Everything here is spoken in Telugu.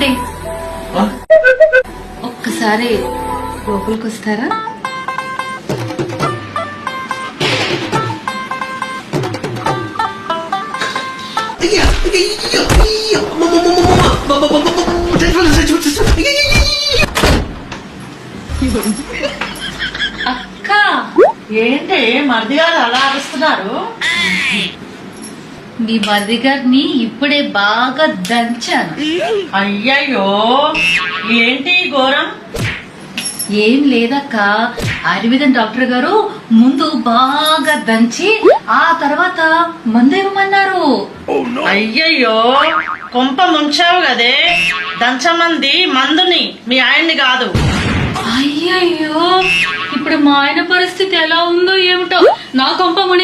ఏమండి ఒక్కసారి లోపలికి వస్తారా? అక్క ఏంటి మరిది గారు అలా అరుస్తున్నారు? మీ మరిది గారిని ఇప్పుడే బాగా దంచాను. అయ్యయ్యో ఏంటి ఈ ఘోరం? ఏం లేదక్క, ఆయుర్వేదం డాక్టర్ గారు ముందు బాగా దంచి ఆ తర్వాత మందు ఇవ్వమన్నారు. అయ్యయ్యో కొంప ముంచావు కదే, దంచమంది మందుని, మీ ఆయన్ని కాదు. అయ్యయ్యో ఇప్పుడు మా ఆయన పరిస్థితి ఎలా ఉందో ఏమిటో, నా కొంప మునిగి